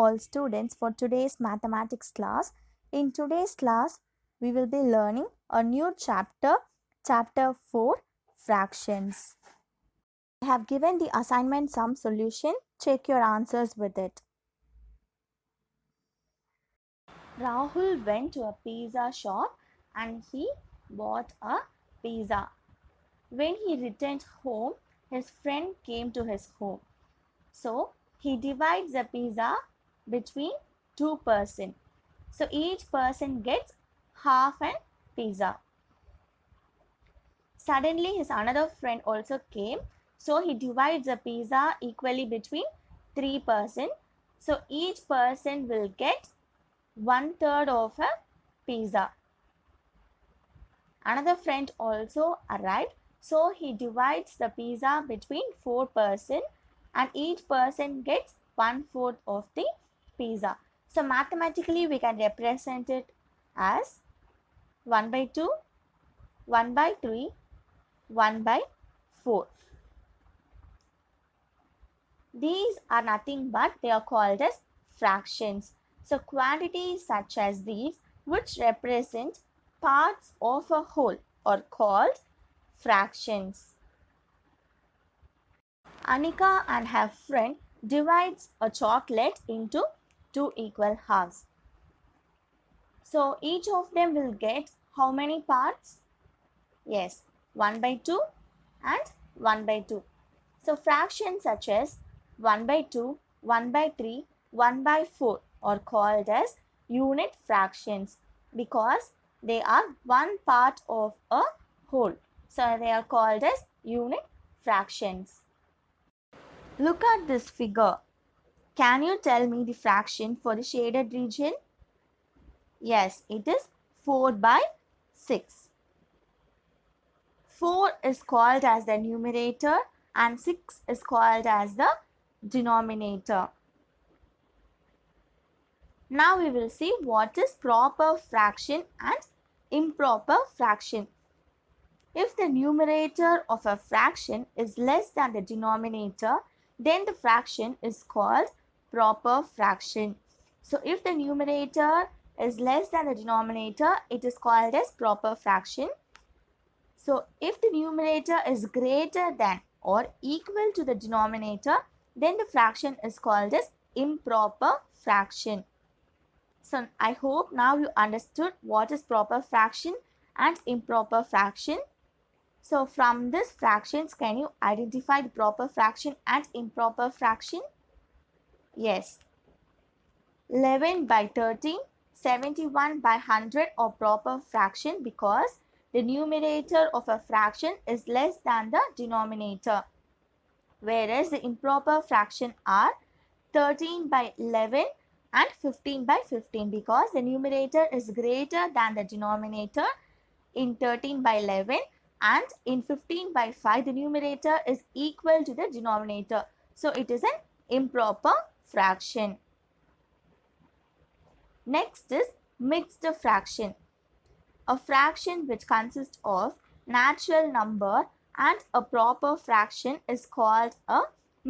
all students for today's mathematics class. In today's class, we will be learning a new chapter, chapter 4, fractions. I have given the assignment sum solution. Check your answers with it. Rahul went to a pizza shop and he bought a pizza. When he returned home, his friend came to his home. So he divides the pizza between two persons. So each person gets half an pizza. Suddenly his another friend also came. So he divides the pizza equally between three persons. So each person will get 1/3 of a pizza. Another friend also arrived. So he divides the pizza between four persons and each person gets 1/4 of the pizza. So mathematically we can represent it as 1/2, 1/3, 1/4. These are nothing but they are called as fractions. So quantities such as these which represent parts of a whole are called fractions. Anika and her friend divides a chocolate into two equal halves. So each of them will get how many parts? Yes, 1/2 and 1/2. So fractions such as 1/2, 1/3, 1/4 are called as unit fractions because they are one part of a whole. So they are called as unit fractions. Look at this figure. Can you tell me the fraction for the shaded region? Yes, it is 4/6. 4 is called as the numerator and 6 is called as the denominator. Now we will see what is proper fraction and improper fraction. If the numerator of a fraction is less than the denominator, then the fraction is called proper fraction. So if the numerator is less than the denominator, it is called as proper fraction. So if the numerator is greater than or equal to the denominator, then the fraction is called as improper fraction. So I hope now you understood what is proper fraction and improper fraction. So from these fractions, can you identify the proper fraction and improper fraction? Yes. 11/13, 71/100 are proper fraction because the numerator of a fraction is less than the denominator. Whereas the improper fraction are 13/11 and 15/15 because the numerator is greater than the denominator in 13/11 and in 15/5 the numerator is equal to the denominator. So it is an improper fraction. Next is mixed fraction. A fraction which consists of natural number and a proper fraction is called a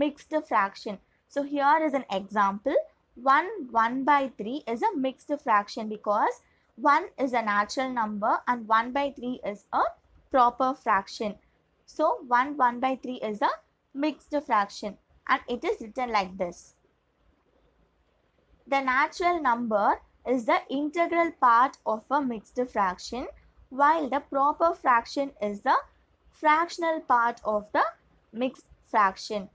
mixed fraction. So here is an example. 1/3 is a mixed fraction because 1 is a natural number and 1/3 is a proper fraction. So 1/3 is a mixed fraction and it is written like this. The natural number is the integral part of a mixed fraction while the proper fraction is the fractional part of the mixed fraction.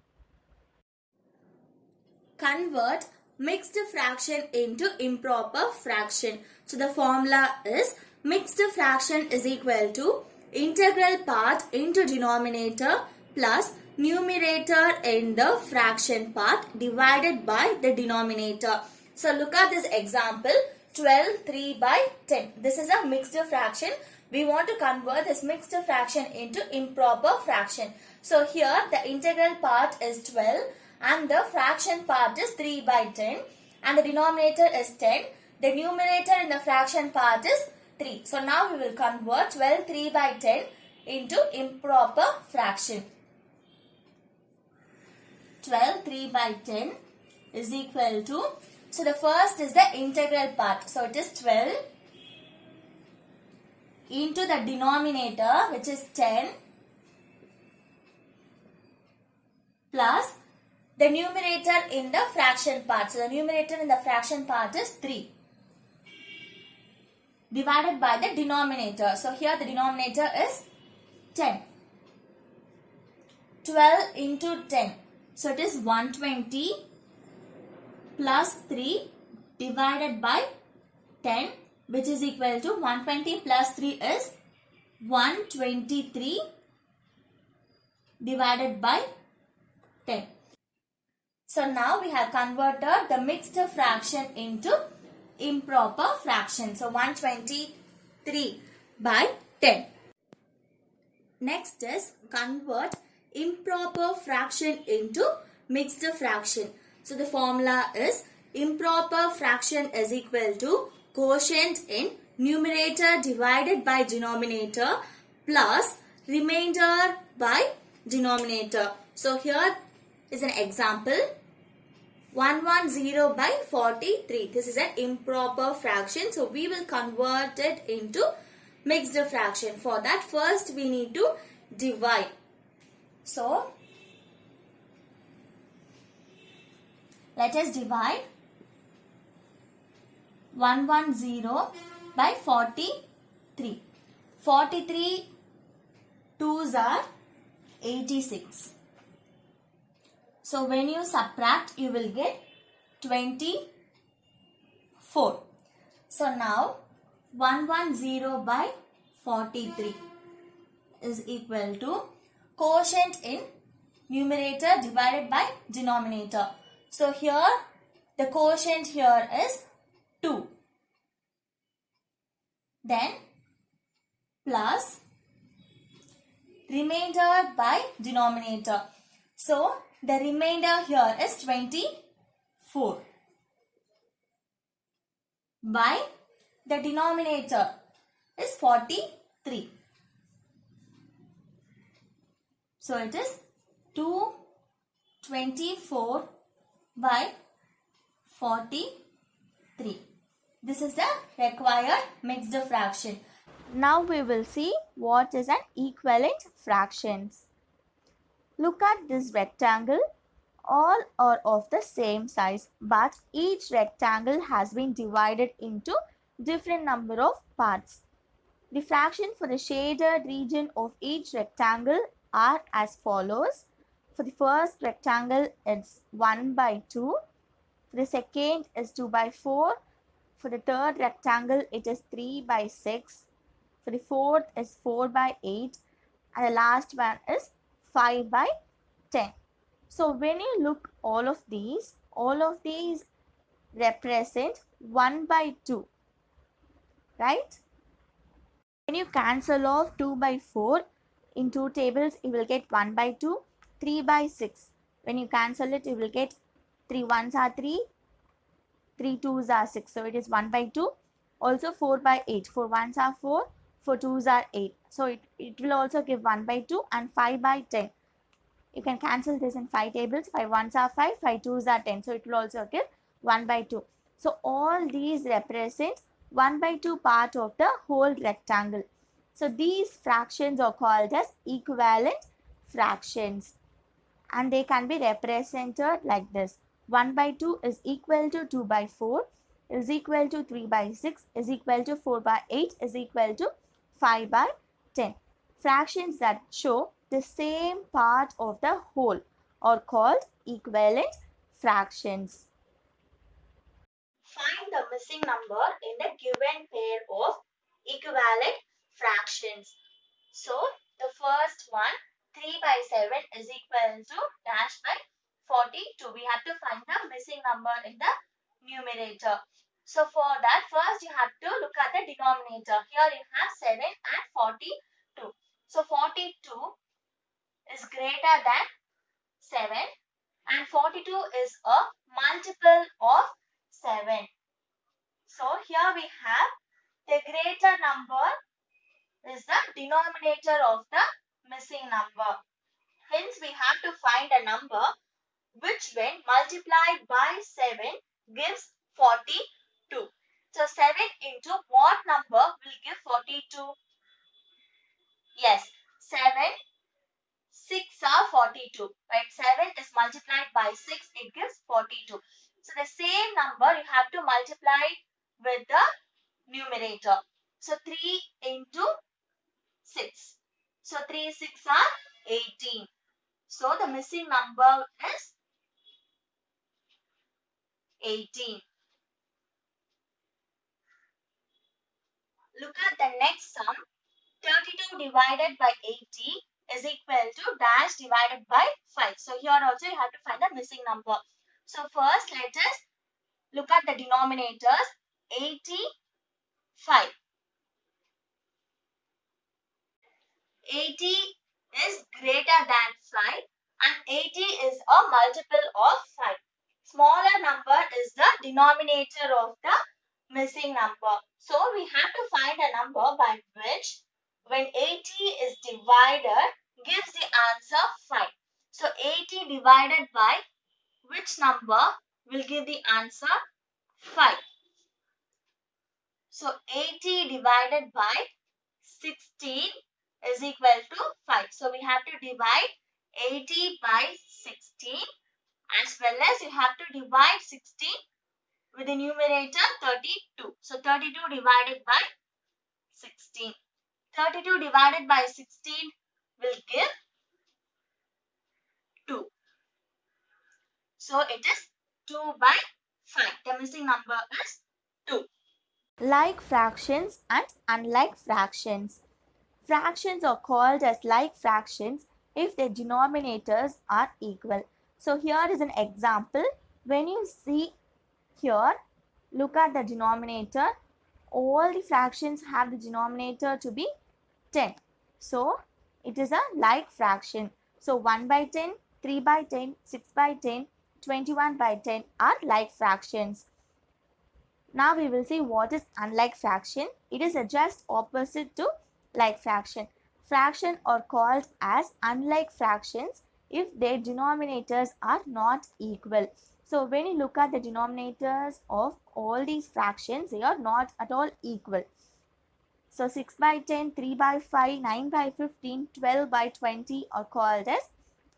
Convert mixed fraction into improper fraction. So the formula is mixed fraction is equal to integral part into denominator plus numerator in the fraction part divided by the denominator. So look at this example, 12/3/10. This is a mixed fraction. We want to convert this mixed fraction into improper fraction. So here the integral part is 12 and the fraction part is 3/10 and the denominator is 10. The numerator in the fraction part is 3. So now we will convert 12/3/10 into improper fraction. 12/3/10 is equal to So the first is the integral part. So it is 12 into the denominator, which is 10, plus the numerator in the fraction part. So the numerator in the fraction part is 3 divided by the denominator. So here the denominator is 10. 12 into 10. So it is 120 plus 3 divided by 10, which is equal to 120 plus 3 is 123 divided by 10. So now we have converted the mixed fraction into improper fraction. So 123 by 10. Next is convert improper fraction into mixed fraction. So the formula is improper fraction is equal to quotient in numerator divided by denominator plus remainder by denominator. So here is an example. 110 by 43. This is an improper fraction. So we will convert it into mixed fraction. For that, first we need to divide. So let us divide 110 by 43. 43 2s are 86. So when you subtract, you will get 24. So now 110 by 43 is equal to quotient in numerator divided by denominator. So here the quotient here is 2. Then plus remainder by denominator. So the remainder here is 24 by the denominator is 43. So it is 224 by 43. This is the required mixed fraction. Now we will see what is an equivalent fractions. Look at this rectangle. All are of the same size, but each rectangle has been divided into different number of parts. The fraction for the shaded region of each rectangle are as follows. For the first rectangle, it's 1 by 2. For the second is 2 by 4. For the third rectangle, it is 3 by 6. For the fourth is 4 by 8. And the last one is 5 by 10. So when you look all of these represent 1 by 2, right? When you cancel off 2 by 4 in two tables, you will get 1 by 2, 3 by 6. When you cancel it, you will get 3 ones are 3, 3 twos are 6. So it is 1 by 2. Also 4 by 8. 4 ones are 4, 4 twos are 8. So it will also give 1 by 2 and 5 by 10. You can cancel this in 5 tables. 5 ones are 5, 5 twos are 10. So it will also give 1 by 2. So all these represent 1 by 2 part of the whole rectangle. So these fractions are called as equivalent fractions. And they can be represented like this. 1 by 2 is equal to 2 by 4, is equal to 3 by 6, is equal to 4 by 8, is equal to 5 by 10. Fractions that show the same part of the whole are called equivalent fractions. Find the missing number in the given pair of equivalent fractions. So the first one, 3 by 7 is equal to dash by 42. We have to find the missing number in the numerator. So for that, first you have to look at the denominator. Here you have 7 and 42. So 42 is greater than 7 and 42 is a multiple of 7. So here we have the greater number is the denominator of the missing number. Hence we have to find a number which when multiplied by 7 gives 42. So 7 into what number will give 42? Yes, 7, 6 are 42. Right? 7 is multiplied by 6, it gives 42. So the same number you have to multiply with the numerator. So 3 into 6. So 3 6 are 18. So the missing number is 18. Look at the next sum. 32 divided by 80 is equal to dash divided by 5. So here also you have to find the missing number. So first let us look at the denominators. 85. 80 is greater than 5 and 80 is a multiple of 5. Smaller number is the denominator of the missing number. So we have to find a number by which when 80 is divided gives the answer 5. So 80 divided by which number will give the answer 5. So 80 divided by 16 is equal to 5. So we have to divide 80 by 16 as well as you have to divide 16 with the numerator 32. So 32 divided by 16. 32 divided by 16 will give 2. So it is 2 by 5. The missing number is 2. Like fractions and unlike fractions. Fractions are called as like fractions if their denominators are equal. So here is an example. When you see here, look at the denominator. All the fractions have the denominator to be 10. So it is a like fraction. So 1 by 10, 3 by 10, 6 by 10, 21 by 10 are like fractions. Now we will see what is unlike fraction. It is a just opposite to like fraction. Fraction are called as unlike fractions if their denominators are not equal. So when you look at the denominators of all these fractions, they are not at all equal. So 6 by 10, 3 by 5, 9 by 15, 12 by 20 are called as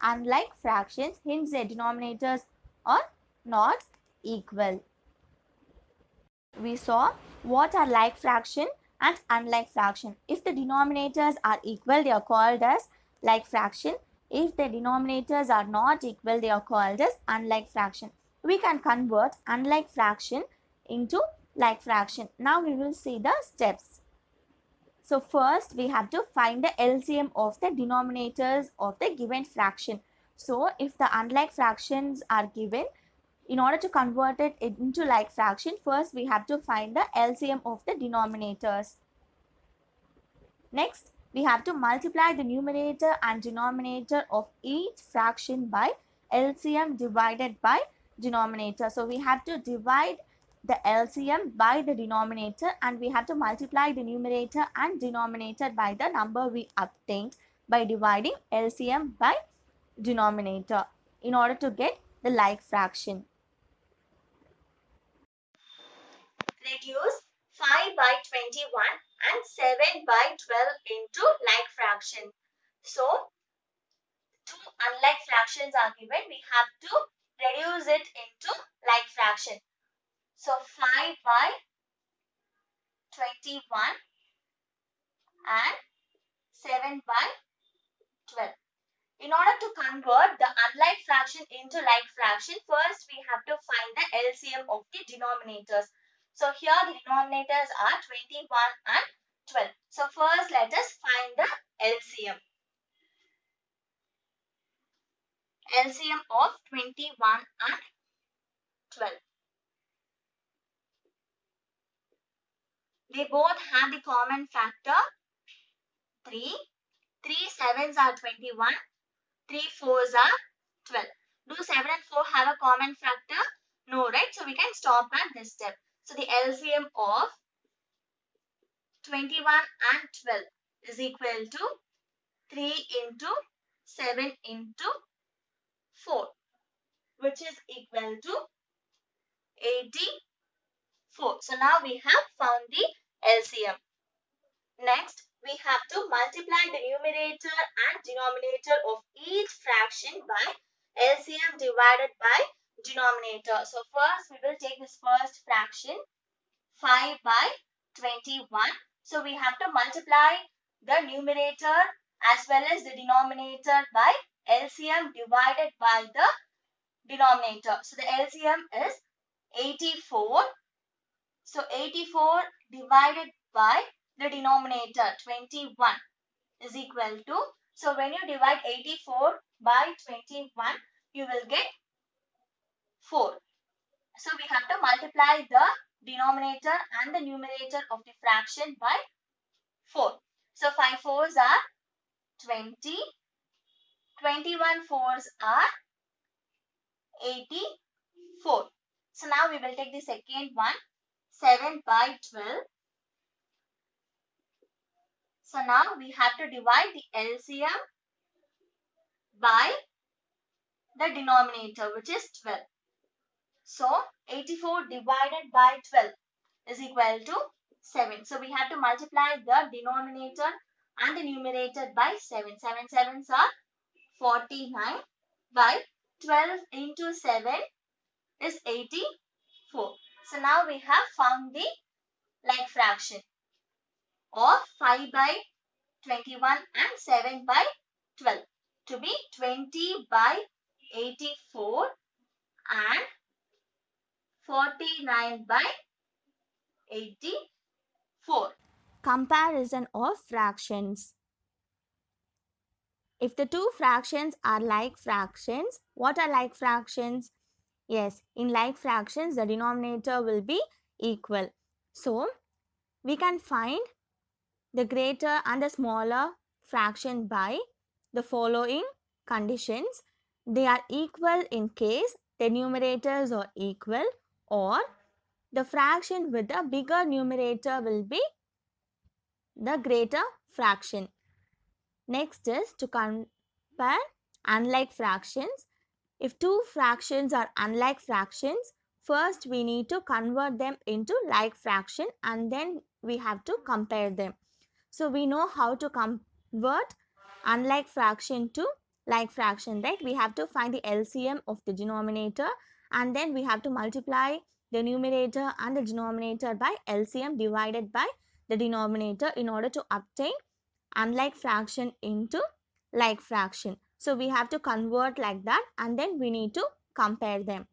unlike fractions. Hence their denominators are not equal. We saw what are like fraction and unlike fraction. If the denominators are equal, they are called as like fraction. If the denominators are not equal, they are called as unlike fraction. We can convert unlike fraction into like fraction. Now we will see the steps. So first we have to find the LCM of the denominators of the given fraction. So if the unlike fractions are given, in order to convert it into like fraction, first we have to find the LCM of the denominators. Next, we have to multiply the numerator and denominator of each fraction by LCM divided by denominator. So we have to divide the LCM by the denominator and we have to multiply the numerator and denominator by the number we obtained by dividing LCM by denominator in order to get the like fraction. Reduce 5 by 21 and 7 by 12 into like fraction. So, two unlike fractions are given. We have to reduce it into like fraction. So, 5 by 21 and 7 by 12. In order to convert the unlike fraction into like fraction, first we have to find the LCM of the denominators. So here the denominators are 21 and 12. So first let us find the LCM. LCM of 21 and 12. They both have the common factor 3. 3 sevens are 21. 3 fours are 12. Do 7 and 4 have a common factor? No, right? So we can stop at this step. So the LCM of 21 and 12 is equal to 3 into 7 into 4, which is equal to 80 4. So now we have found the LCM. Next, we have to multiply the numerator and denominator of each fraction by LCM divided by denominator. So first we will take this first fraction, 5 by 21. So we have to multiply the numerator as well as the denominator by LCM divided by the denominator. So the LCM is 84. So 84 divided by the denominator 21 is equal to, so when you divide 84 by 21, you will get 4. So we have to multiply the denominator and the numerator of the fraction by 4. So 5 fours are 20, 21 fours are 84. So now we will take the second one, 7 by 12. So now we have to divide the LCM by the denominator, which is 12. So 84 divided by 12 is equal to 7. So we have to multiply the denominator and the numerator by 7. 7 sevens are 49 by 12 into 7 is 84. So now we have found the like fraction of 5 by 21 and 7 by 12 to be 20 by 84 and 49 by 84. Comparison of fractions. If the two fractions are like fractions, what are like fractions? Yes, in like fractions, the denominator will be equal. So, we can find the greater and the smaller fraction by the following conditions. They are equal in case the numerators are equal, or the fraction with the bigger numerator will be the greater fraction. Next is to compare unlike fractions. If two fractions are unlike fractions, first we need to convert them into like fraction and then we have to compare them. So we know how to convert unlike fraction to like fraction, right? We have to find the LCM of the denominator and then we have to multiply the numerator and the denominator by LCM divided by the denominator in order to obtain unlike fraction into like fraction. So we have to convert like that and then we need to compare them.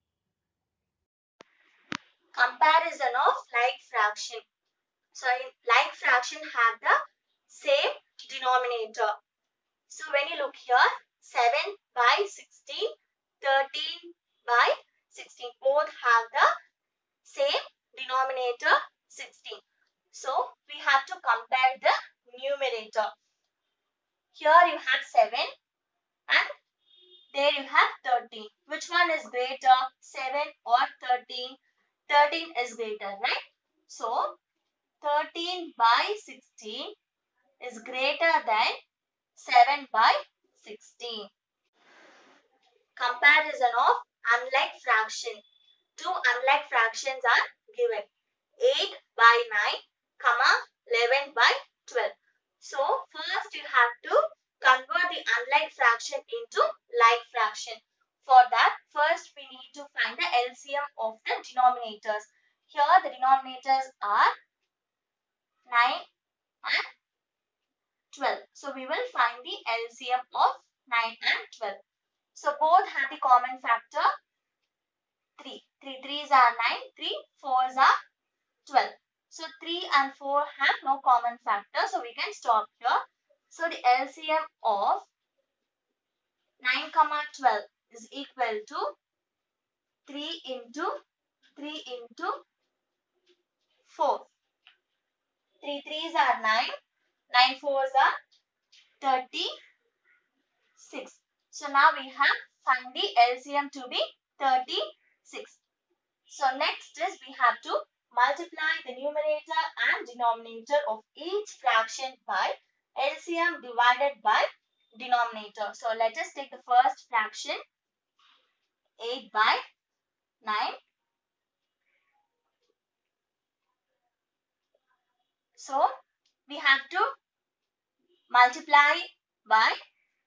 Comparison of like fraction. So like fraction have the same denominator. So when you look here, 7 by 16, 13 by 16 both have the same denominator 16. So we have to compare the numerator. Here you have 7 and there you have 13. Which one is greater, 7 or 13? 13 is greater, right? So 13 by 16 is greater than 7 by 16. Comparison of unlike fraction. Two unlike fractions are given. 8 by 9, comma 11 by 12. So first you have to convert the unlike fraction into like fraction. For that, first we need to find the LCM of the denominators. Here the denominators are 9 and 12. So we will find the LCM of 9 and 12. So both have the common factor 3. 3 3s are 9, 3 4s are 12. So 3 and 4 have no common factor. So we can stop here. So the LCM of 9, 12 is equal to 3 into 3 into 4. 3 3s are 9. 9 4s are 36. So now we have found the LCM to be 36. So next is we have to multiply the numerator and denominator of each fraction by LCM divided by denominator. So let us take the first fraction, 8 by 9. So we have to multiply by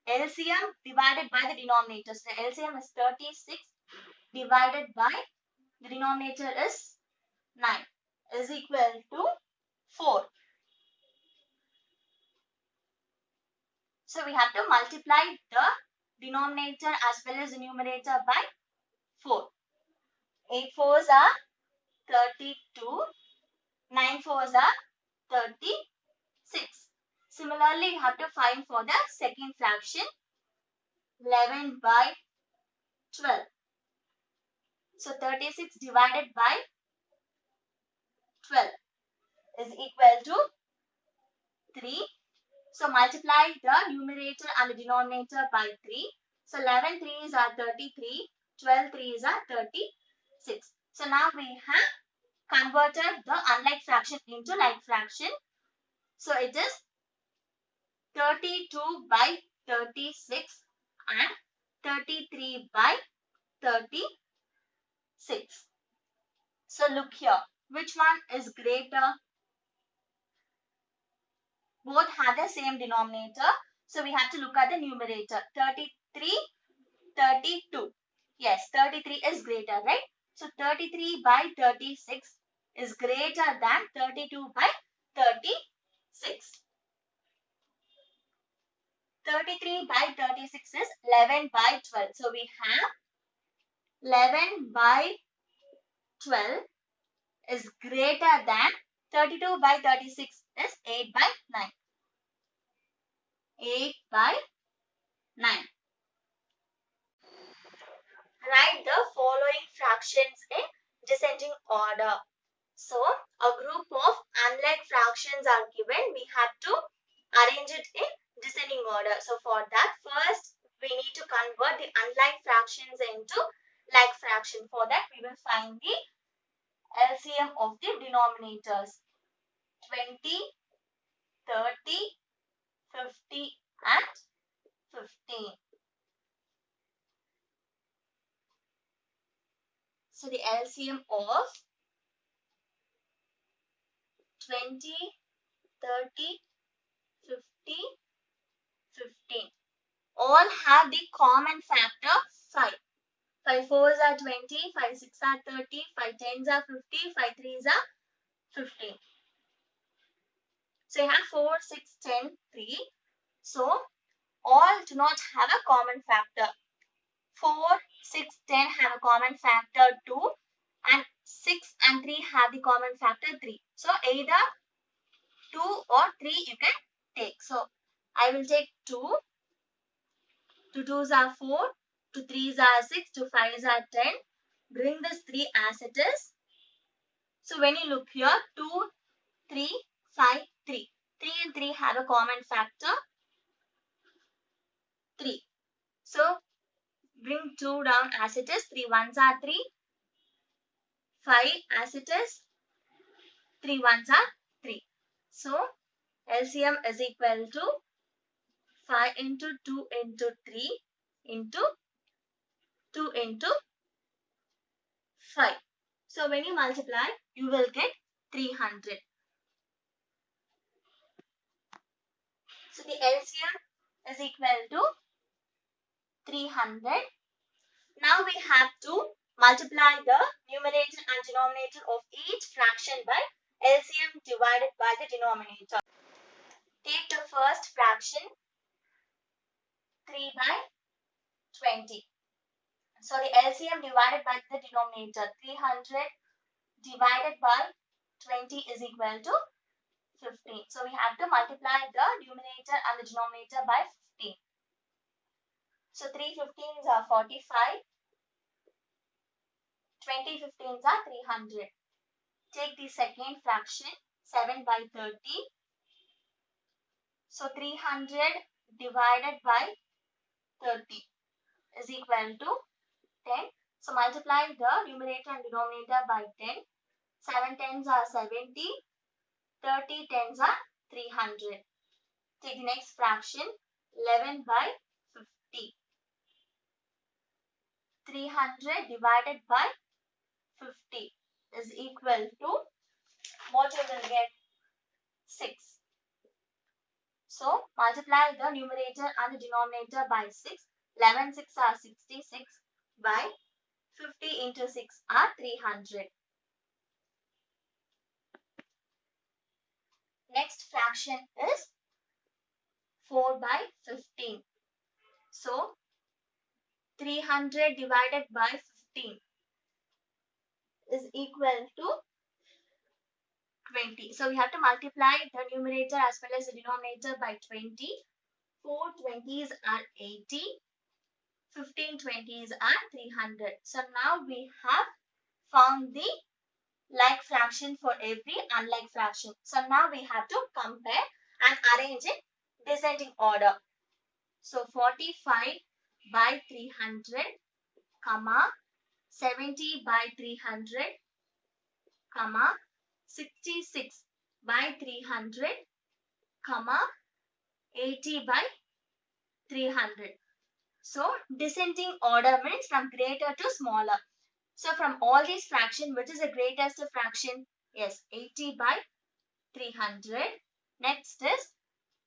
LCM divided by the denominator. So the LCM is 36 divided by the denominator is 9 is equal to 4. So we have to multiply the denominator as well as the numerator by 4. 8 fours are 32. 9 fours are 36. Similarly, you have to find for the second fraction 11 by 12. So 36 divided by 12 is equal to 3. So multiply the numerator and the denominator by 3. So 11 3s are 33, 12 3s are 36. So now we have converted the unlike fraction into like fraction. So it is 32 by 36 and 33 by 36. So look here, which one is greater? Both have the same denominator. So we have to look at the numerator. 33, 32. Yes, 33 is greater, right? So 33 by 36 is greater than 32 by 36. 33 by 36 is 11 by 12. So we have 11 by 12 is greater than 32 by 36 is 8 by 9. 8 by 9. Write the following fractions in descending order. So, a group of unlike fractions are given. We have to arrange it in descending order. So, for that, first we need to convert the unlike fractions into like fraction. For that, we will find the LCM of the denominators. 20, 30, 50 and 15. So, the LCM of 20, 30, 50, 15. All have the common factor 5. 5 fours are 20, 5 6 are 30, 5 tens are 50, 5 threes are 15. So you have 4, 6, 10, 3. So all do not have a common factor. 4, 6, 10 have a common factor 2 and 6 and 3 have the common factor 3. So either 2 or 3 you can take. So I will take 2. 2 2s are 4, 2 3s are 6, 2 5s are 10. Bring this 3 as it is. So when you look here, 2, 3, 5, 3. 3 and 3 have a common factor 3. So bring 2 down as it is. 3 ones are 3. 5 as it is. 3 ones are 3. So LCM is equal to 5 into 2 into 3 into 2 into 5. So when you multiply, you will get 300. So the LCM is equal to 300. Now we have to multiply the numerator and denominator of each fraction by LCM divided by the denominator. Take the first fraction 3 by 20. So the LCM divided by the denominator 300 divided by 20 is equal to 15. So we have to multiply the numerator and the denominator by 15. So 3 15s are 45. 20 15s are 300. Take the second fraction 7 by 30. So 300 divided by 30 is equal to 10. So multiply the numerator and denominator by 10. 7 tens are 70. 30 tens are 300. Take the next fraction 11 by 50. 300 divided by 50 is equal to what you will get 6. So multiply the numerator and the denominator by 6. 11 6 are 66 by 50 into 6 are 300. Next fraction is 4 by 15. So 300 divided by 15 is equal to 20. So we have to multiply the numerator as well as the denominator by 20. 4 20s are 80. 15 20s are 300. So now we have found the like fraction for every unlike fraction. So now we have to compare and arrange in descending order. So 45 by 300, comma 70 by 300, comma 66 by 300, comma 80 by 300. So descending order means from greater to smaller. So from all these fractions, which is the greatest fraction? Yes, 80 by 300. Next is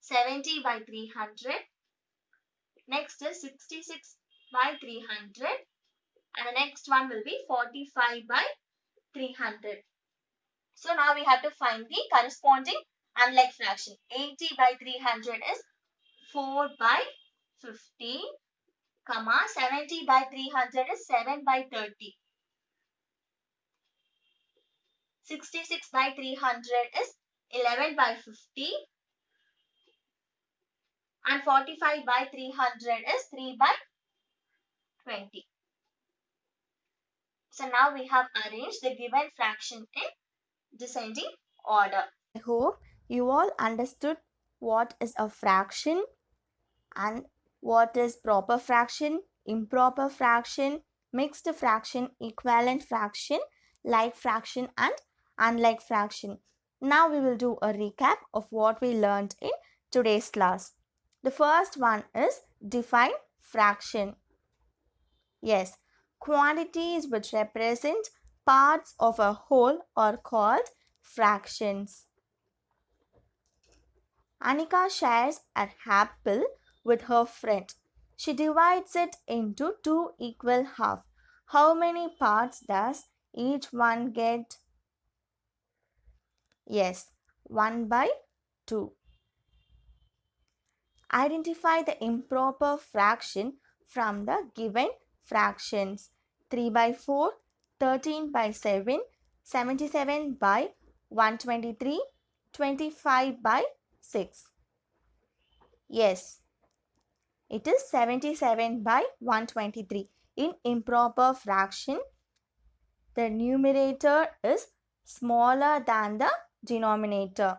70 by 300. Next is 66 by 300. And the next one will be 45 by 300. So now we have to find the corresponding unlike fraction. 80 by 300 is 4 by 50, comma 70 by 300 is 7 by 30. 66 by 300 is 11 by 50. And 45 by 300 is 3 by 20. So now we have arranged the given fraction in descending order. I hope you all understood what is a fraction and what is proper fraction, improper fraction, mixed fraction, equivalent fraction, like fraction and unlike fraction. Now we will do a recap of what we learned in today's class. The first one is define fraction. Yes, quantities which represent parts of a whole are called fractions. Anika shares an apple with her friend. She divides it into two equal halves. How many parts does each one get? Yes, 1 by 2. Identify the improper fraction from the given fractions. 3 by 4, 13 by 7, 77 by 123, 25 by 6. Yes, it is 77 by 123. In improper fraction, the numerator is smaller than the denominator.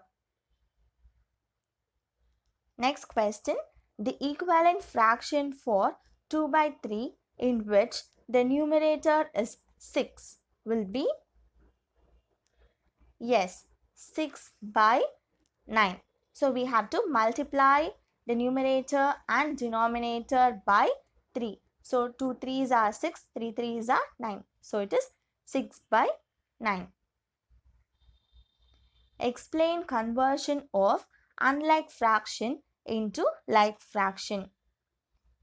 Next question. The equivalent fraction for 2 by 3 in which the numerator is 6 will be? Yes, 6 by 9. So we have to multiply the numerator and denominator by 3. So 2 3s are 6, 3 3s are 9. So it is 6 by 9. Explain conversion of unlike fraction into like fraction.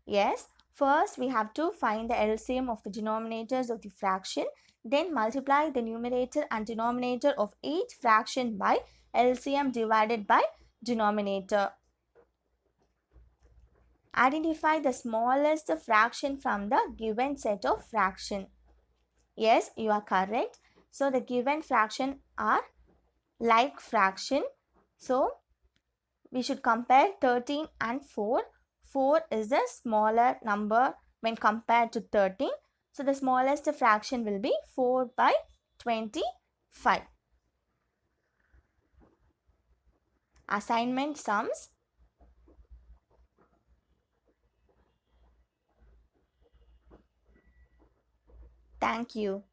Yes, first we have to find the LCM of the denominators of the fraction. Then multiply the numerator and denominator of each fraction by LCM divided by denominator. Identify the smallest fraction from the given set of fraction. Yes, you are correct. So the given fraction are like fraction. So we should compare 13 and 4. 4 is a smaller number when compared to 13. So the smallest fraction will be 4 by 25. Assignment sums. Thank you.